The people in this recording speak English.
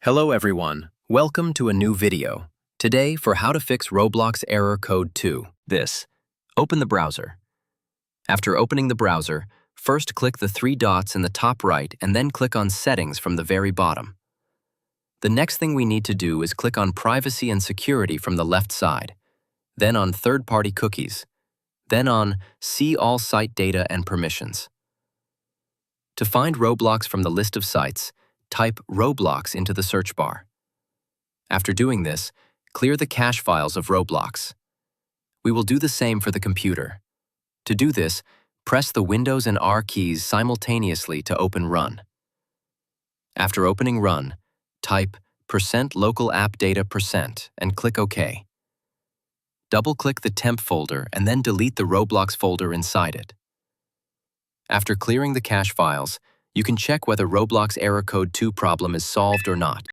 Hello everyone, welcome to a new video. Today for how to fix Roblox error code 2. Open the browser. After opening the browser, first click the three dots in the top right and then click on Settings from the very bottom. The next thing we need to do is click on Privacy and Security from the left side, then on Third-Party Cookies, then on See All Site Data and Permissions. To find Roblox from the list of sites, type Roblox into the search bar. After doing this, clear the cache files of Roblox. We will do the same for the computer. To do this, press the Windows and R keys simultaneously to open Run. After opening Run, type %localappdata% and click OK. Double-click the temp folder and then delete the Roblox folder inside it. After clearing the cache files, you can check whether Roblox error code 2 problem is solved or not.